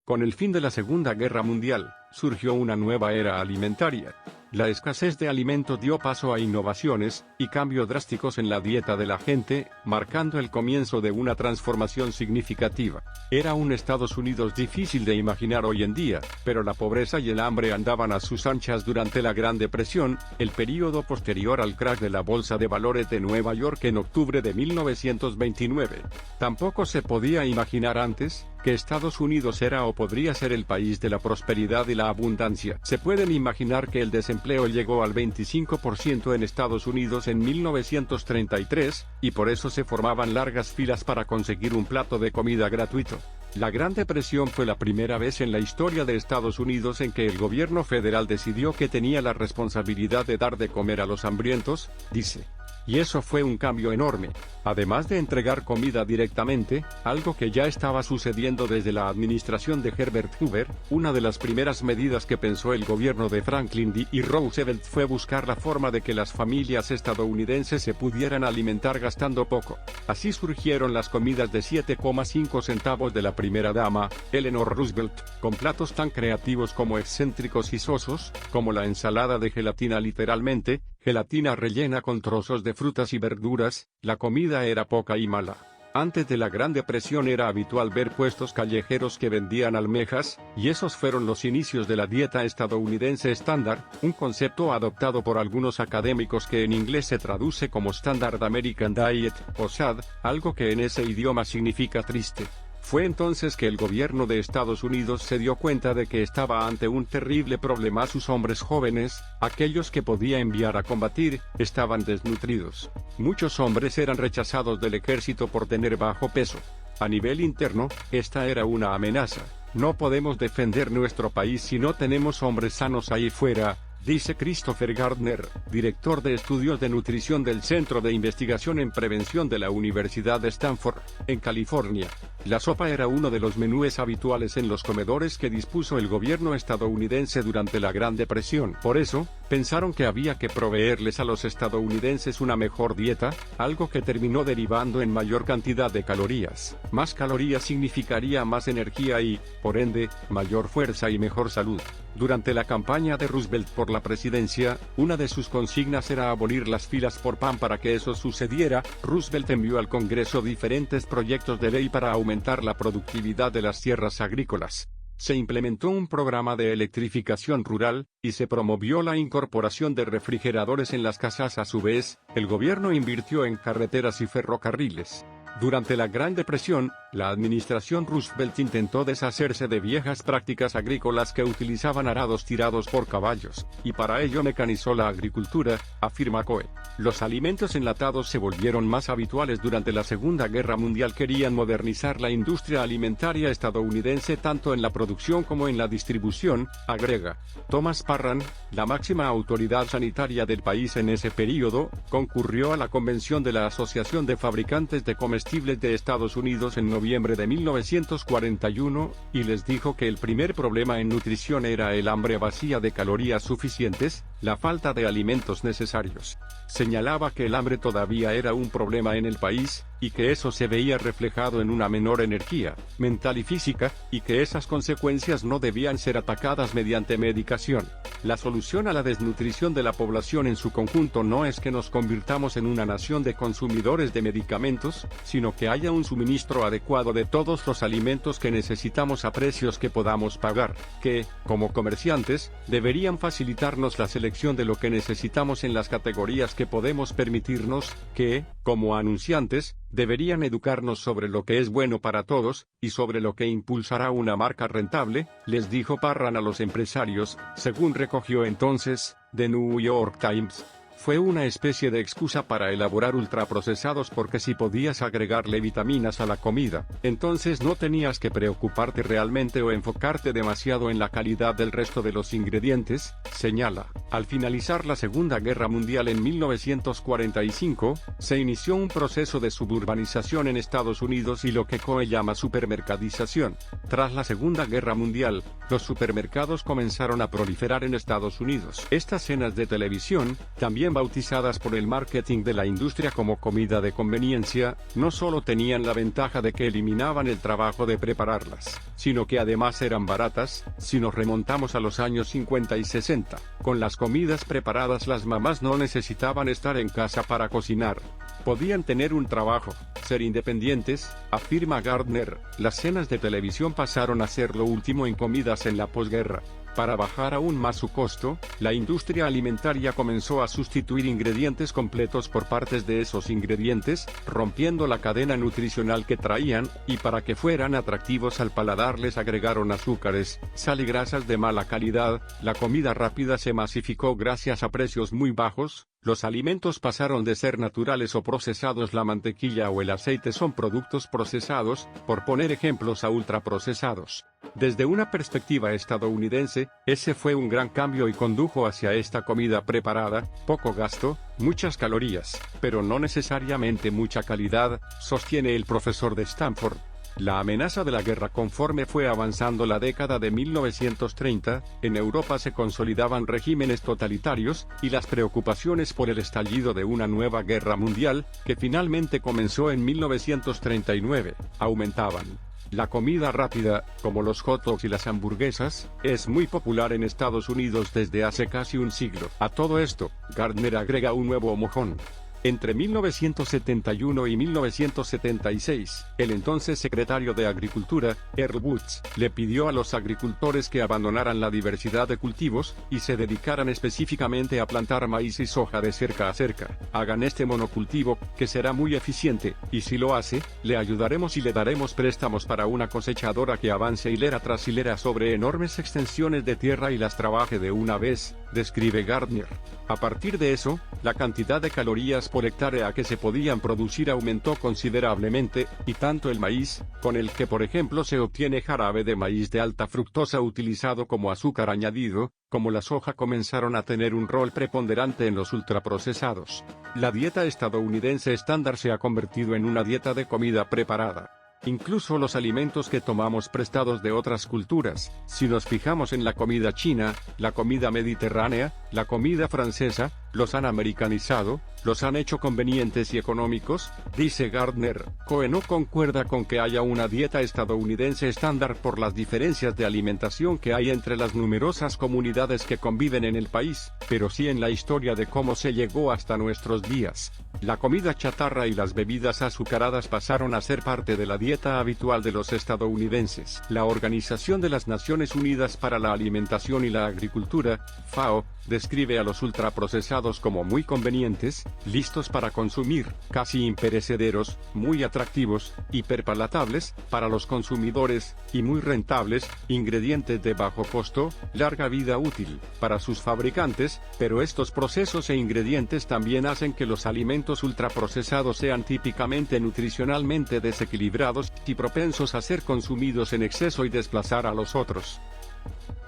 Con el fin de la Segunda Guerra Mundial, surgió una nueva era alimentaria. La escasez de alimentos dio paso a innovaciones y cambios drásticos en la dieta de la gente, marcando el comienzo de una transformación significativa. Era un Estados Unidos difícil de imaginar hoy en día, pero la pobreza y el hambre andaban a sus anchas durante la Gran Depresión, el período posterior al crack de la Bolsa de Valores de Nueva York en octubre de 1929. Tampoco se podía imaginar antes que Estados Unidos era o podría ser el país de la prosperidad y la abundancia. Se pueden imaginar que el desempleo llegó al 25% en Estados Unidos en 1933, y por eso se formaban largas filas para conseguir un plato de comida gratuito. La Gran Depresión fue la primera vez en la historia de Estados Unidos en que el gobierno federal decidió que tenía la responsabilidad de dar de comer a los hambrientos, dice. Y eso fue un cambio enorme. Además de entregar comida directamente, algo que ya estaba sucediendo desde la administración de Herbert Hoover, una de las primeras medidas que pensó el gobierno de Franklin D. Roosevelt fue buscar la forma de que las familias estadounidenses se pudieran alimentar gastando poco. Así surgieron las comidas de 7,5 centavos de la primera dama, Eleanor Roosevelt, con platos tan creativos como excéntricos y sosos, como la ensalada de gelatina, literalmente, gelatina rellena con trozos de frutas y verduras. La comida era poca y mala. Antes de la Gran Depresión era habitual ver puestos callejeros que vendían almejas, y esos fueron los inicios de la dieta estadounidense estándar, un concepto adoptado por algunos académicos que en inglés se traduce como Standard American Diet, o SAD, algo que en ese idioma significa triste. Fue entonces que el gobierno de Estados Unidos se dio cuenta de que estaba ante un terrible problema. Sus hombres jóvenes, aquellos que podía enviar a combatir, estaban desnutridos. Muchos hombres eran rechazados del ejército por tener bajo peso. A nivel interno, esta era una amenaza. No podemos defender nuestro país si no tenemos hombres sanos ahí fuera, dice Christopher Gardner, director de estudios de nutrición del Centro de Investigación en Prevención de la Universidad de Stanford, en California. La sopa era uno de los menúes habituales en los comedores que dispuso el gobierno estadounidense durante la Gran Depresión. Por eso, pensaron que había que proveerles a los estadounidenses una mejor dieta, algo que terminó derivando en mayor cantidad de calorías. Más calorías significaría más energía y, por ende, mayor fuerza y mejor salud. Durante la campaña de Roosevelt por la presidencia, una de sus consignas era abolir las filas por pan. Para que eso sucediera, Roosevelt envió al Congreso diferentes proyectos de ley para aumentar la productividad de las tierras agrícolas. Se implementó un programa de electrificación rural, y se promovió la incorporación de refrigeradores en las casas. A su vez, el gobierno invirtió en carreteras y ferrocarriles. Durante la Gran Depresión, la administración Roosevelt intentó deshacerse de viejas prácticas agrícolas que utilizaban arados tirados por caballos, y para ello mecanizó la agricultura, afirma Coe. Los alimentos enlatados se volvieron más habituales durante la Segunda Guerra Mundial. Querían modernizar la industria alimentaria estadounidense tanto en la producción como en la distribución, agrega. Thomas Parran, la máxima autoridad sanitaria del país en ese período, concurrió a la convención de la Asociación de Fabricantes de Comestibles de Estados Unidos en noviembre de 1941, y les dijo que el primer problema en nutrición era el hambre vacía de calorías suficientes, la falta de alimentos necesarios. Señalaba que el hambre todavía era un problema en el país, y que eso se veía reflejado en una menor energía mental y física, y que esas consecuencias no debían ser atacadas mediante medicación. La solución a la desnutrición de la población en su conjunto no es que nos convirtamos en una nación de consumidores de medicamentos, sino que haya un suministro adecuado de todos los alimentos que necesitamos a precios que podamos pagar, que, como comerciantes, deberían facilitarnos la selección de lo que necesitamos en las categorías que podemos permitirnos, que, como anunciantes, deberían educarnos sobre lo que es bueno para todos, y sobre lo que impulsará una marca rentable, les dijo Parran a los empresarios, según recogió entonces, The New York Times. Fue una especie de excusa para elaborar ultraprocesados, porque si podías agregarle vitaminas a la comida, entonces no tenías que preocuparte realmente o enfocarte demasiado en la calidad del resto de los ingredientes, señala. Al finalizar la Segunda Guerra Mundial en 1945, se inició un proceso de suburbanización en Estados Unidos y lo que Coe llama supermercadización. Tras la Segunda Guerra Mundial, los supermercados comenzaron a proliferar en Estados Unidos. Estas cenas de televisión también también bautizadas por el marketing de la industria como comida de conveniencia, no solo tenían la ventaja de que eliminaban el trabajo de prepararlas, sino que además eran baratas. Si nos remontamos a los años 50 y 60, con las comidas preparadas las mamás no necesitaban estar en casa para cocinar. Podían tener un trabajo, ser independientes, afirma Gardner. Las cenas de televisión pasaron a ser lo último en comidas en la posguerra. Para bajar aún más su costo, la industria alimentaria comenzó a sustituir ingredientes completos por partes de esos ingredientes, rompiendo la cadena nutricional que traían, y para que fueran atractivos al paladar les agregaron azúcares, sal y grasas de mala calidad. La comida rápida se masificó gracias a precios muy bajos. Los alimentos pasaron de ser naturales o procesados. La mantequilla o el aceite son productos procesados, por poner ejemplos, a ultraprocesados. Desde una perspectiva estadounidense, ese fue un gran cambio y condujo hacia esta comida preparada, poco gasto, muchas calorías, pero no necesariamente mucha calidad, sostiene el profesor de Stanford. La amenaza de la guerra. Conforme fue avanzando la década de 1930, en Europa se consolidaban regímenes totalitarios, y las preocupaciones por el estallido de una nueva guerra mundial, que finalmente comenzó en 1939, aumentaban. La comida rápida, como los hot dogs y las hamburguesas, es muy popular en Estados Unidos desde hace casi un siglo. A todo esto, Gardner agrega un nuevo mojón. Entre 1971 y 1976, el entonces secretario de Agricultura, Earl Woods, le pidió a los agricultores que abandonaran la diversidad de cultivos, y se dedicaran específicamente a plantar maíz y soja de cerca a cerca. Hagan este monocultivo, que será muy eficiente, y si lo hace, le ayudaremos y le daremos préstamos para una cosechadora que avance hilera tras hilera sobre enormes extensiones de tierra y las trabaje de una vez, describe Gardner. A partir de eso, la cantidad de calorías por hectárea que se podían producir aumentó considerablemente, y tanto el maíz, con el que por ejemplo se obtiene jarabe de maíz de alta fructosa utilizado como azúcar añadido, como la soja, comenzaron a tener un rol preponderante en los ultraprocesados. La dieta estadounidense estándar se ha convertido en una dieta de comida preparada. Incluso los alimentos que tomamos prestados de otras culturas, si nos fijamos en la comida china, la comida mediterránea, la comida francesa, los han americanizado, los han hecho convenientes y económicos, dice Gardner. Coe no concuerda con que haya una dieta estadounidense estándar por las diferencias de alimentación que hay entre las numerosas comunidades que conviven en el país, pero sí en la historia de cómo se llegó hasta nuestros días. La comida chatarra y las bebidas azucaradas pasaron a ser parte de la dieta habitual de los estadounidenses. La Organización de las Naciones Unidas para la Alimentación y la Agricultura, FAO, describe a los ultraprocesados como muy convenientes, listos para consumir, casi imperecederos, muy atractivos, hiperpalatables para los consumidores, y muy rentables, ingredientes de bajo costo, larga vida útil para sus fabricantes, pero estos procesos e ingredientes también hacen que los alimentos ultraprocesados sean típicamente nutricionalmente desequilibrados y propensos a ser consumidos en exceso y desplazar a los otros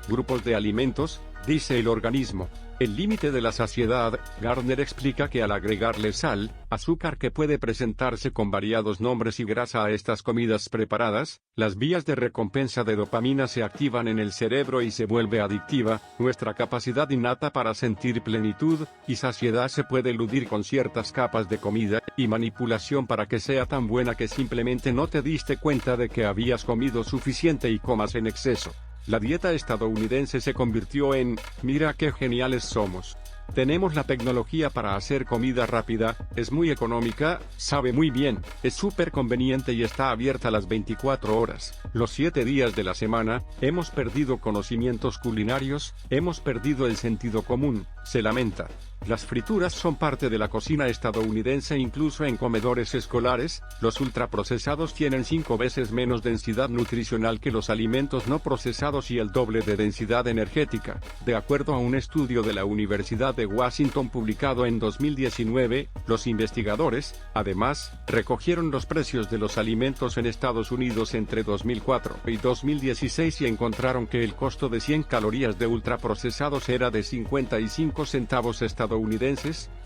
grupos de alimentos, dice el organismo. El límite de la saciedad. Gardner explica que al agregarle sal, azúcar que puede presentarse con variados nombres y grasa a estas comidas preparadas, las vías de recompensa de dopamina se activan en el cerebro y se vuelve adictiva. Nuestra capacidad innata para sentir plenitud y saciedad se puede eludir con ciertas capas de comida y manipulación para que sea tan buena que simplemente no te diste cuenta de que habías comido suficiente y comas en exceso. La dieta estadounidense se convirtió en, mira qué geniales somos. Tenemos la tecnología para hacer comida rápida, es muy económica, sabe muy bien, es súper conveniente y está abierta las 24 horas, los 7 días de la semana. Hemos perdido conocimientos culinarios, hemos perdido el sentido común, se lamenta. Las frituras son parte de la cocina estadounidense incluso en comedores escolares. Los ultraprocesados tienen 5 veces menos densidad nutricional que los alimentos no procesados y el doble de densidad energética, de acuerdo a un estudio de la Universidad de Washington publicado en 2019. Los investigadores, además, recogieron los precios de los alimentos en Estados Unidos entre 2004 y 2016 y encontraron que el costo de 100 calorías de ultraprocesados era de 55 centavos estadounidenses,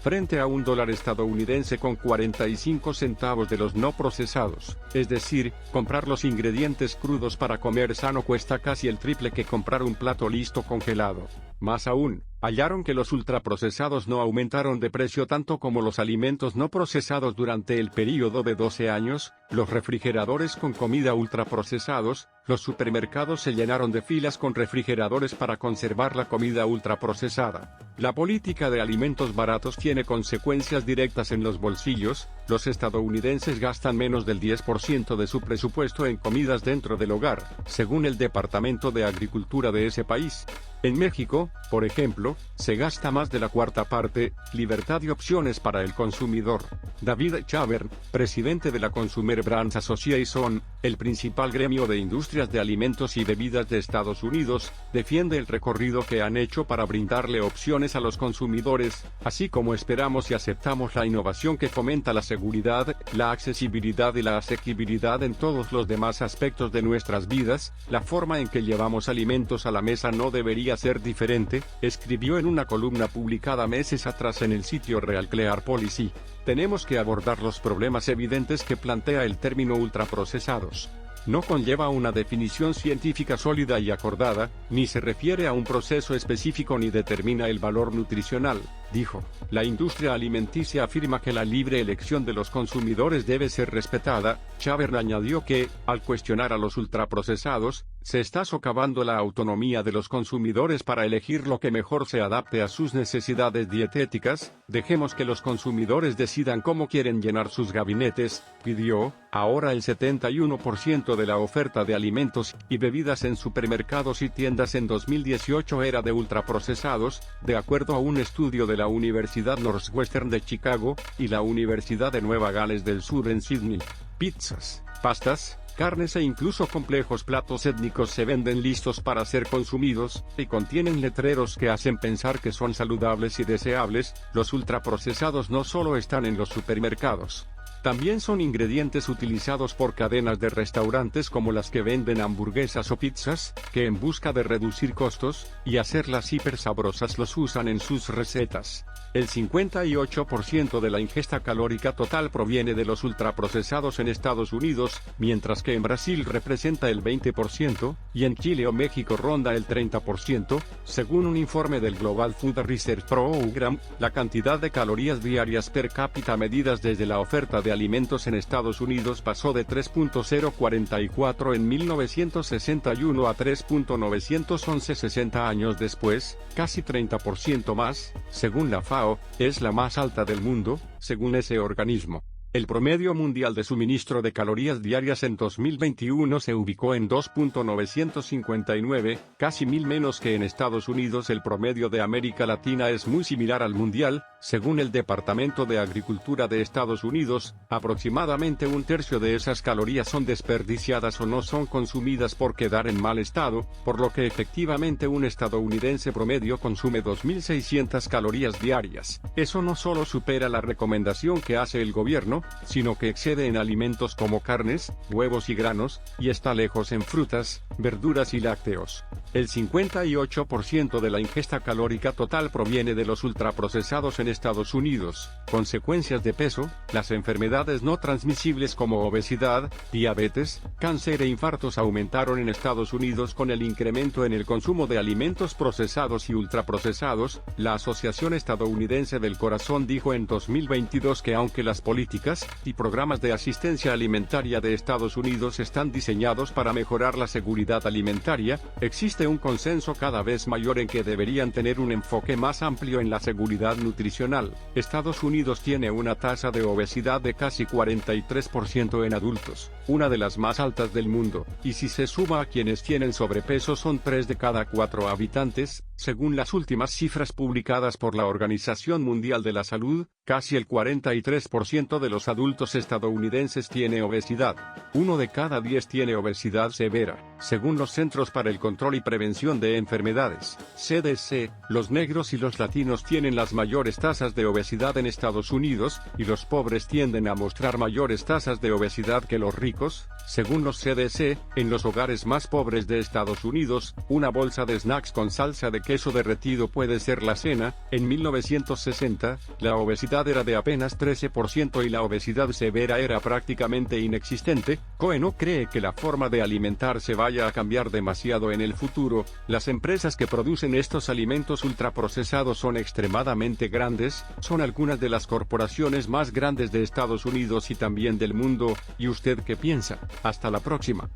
frente a $1 estadounidense con 45 centavos de los no procesados. Es decir, comprar los ingredientes crudos para comer sano cuesta casi el triple que comprar un plato listo congelado. Más aún, Hallaron que los ultraprocesados no aumentaron de precio tanto como los alimentos no procesados durante el período de 12 años, los refrigeradores con comida ultraprocesados, los supermercados se llenaron de filas con refrigeradores para conservar la comida ultraprocesada. La política de alimentos baratos tiene consecuencias directas en los bolsillos. Los estadounidenses gastan menos del 10% de su presupuesto en comidas dentro del hogar, según el Departamento de Agricultura de ese país. En México, por ejemplo, se gasta más de la cuarta parte. Libertad y opciones para el consumidor. David Chabern, presidente de la Consumer Brands Association, el principal gremio de industrias de alimentos y bebidas de Estados Unidos, defiende el recorrido que han hecho para brindarle opciones a los consumidores, así como esperamos y aceptamos la innovación que fomenta la seguridad, la accesibilidad y la asequibilidad en todos los demás aspectos de nuestras vidas. La forma en que llevamos alimentos a la mesa no debería ser diferente, escribió en una columna publicada meses atrás en el sitio Real Clear Policy. Tenemos que abordar los problemas evidentes que plantea el término ultraprocesados. No conlleva una definición científica sólida y acordada, ni se refiere a un proceso específico ni determina el valor nutricional, dijo. La industria alimenticia afirma que la libre elección de los consumidores debe ser respetada. Chabern añadió que, al cuestionar a los ultraprocesados, se está socavando la autonomía de los consumidores para elegir lo que mejor se adapte a sus necesidades dietéticas. Dejemos que los consumidores decidan cómo quieren llenar sus gabinetes, pidió. Ahora el 71% de la oferta de alimentos y bebidas en supermercados y tiendas en 2018 era de ultraprocesados, de acuerdo a un estudio de la Universidad Northwestern de Chicago y la Universidad de Nueva Gales del Sur en Sydney. Pizzas, pastas, carnes e incluso complejos platos étnicos se venden listos para ser consumidos, y contienen letreros que hacen pensar que son saludables y deseables. Los ultraprocesados no solo están en los supermercados. También son ingredientes utilizados por cadenas de restaurantes como las que venden hamburguesas o pizzas, que en busca de reducir costos y hacerlas hiper sabrosas los usan en sus recetas. El 58% de la ingesta calórica total proviene de los ultraprocesados en Estados Unidos, mientras que en Brasil representa el 20%, y en Chile o México ronda el 30%, según un informe del Global Food Research Program. La cantidad de calorías diarias per cápita medidas desde la oferta de alimentos en Estados Unidos pasó de 3.044 en 1961 a 3.911 60 años después, casi 30% más, según la FAO. Es la más alta del mundo, según ese organismo. El promedio mundial de suministro de calorías diarias en 2021 se ubicó en 2.959, casi 1000 menos que en Estados Unidos. El promedio de América Latina es muy similar al mundial, según el Departamento de Agricultura de Estados Unidos. Aproximadamente un tercio de esas calorías son desperdiciadas o no son consumidas por quedar en mal estado, por lo que efectivamente un estadounidense promedio consume 2.600 calorías diarias. Eso no solo supera la recomendación que hace el gobierno, sino que excede en alimentos como carnes, huevos y granos, y está lejos en frutas, verduras y lácteos. El 58% de la ingesta calórica total proviene de los ultraprocesados en Estados Unidos. Consecuencias de peso: las enfermedades no transmisibles como obesidad, diabetes, cáncer e infartos aumentaron en Estados Unidos con el incremento en el consumo de alimentos procesados y ultraprocesados. La Asociación Estadounidense del Corazón dijo en 2022 que aunque las políticas y programas de asistencia alimentaria de Estados Unidos están diseñados para mejorar la seguridad alimentaria, existe un consenso cada vez mayor en que deberían tener un enfoque más amplio en la seguridad nutricional. Estados Unidos tiene una tasa de obesidad de casi 43% en adultos, una de las más altas del mundo, y si se suma a quienes tienen sobrepeso son 3 de cada 4 habitantes, según las últimas cifras publicadas por la Organización Mundial de la Salud. Casi el 43% de los adultos estadounidenses tiene obesidad. 1 de cada 10 tiene obesidad severa, según los Centros para el Control y Prevención de Enfermedades, CDC. Los negros y los latinos tienen las mayores tasas de obesidad en Estados Unidos, y los pobres tienden a mostrar mayores tasas de obesidad que los ricos. calóricos. Según los CDC, en los hogares más pobres de Estados Unidos, una bolsa de snacks con salsa de queso derretido puede ser la cena. En 1960, la obesidad era de apenas 13% y la obesidad severa era prácticamente inexistente. Cohen no cree que la forma de alimentarse vaya a cambiar demasiado en el futuro. Las empresas que producen estos alimentos ultraprocesados son extremadamente grandes, son algunas de las corporaciones más grandes de Estados Unidos y también del mundo. ¿Y usted qué piensa? Hasta la próxima.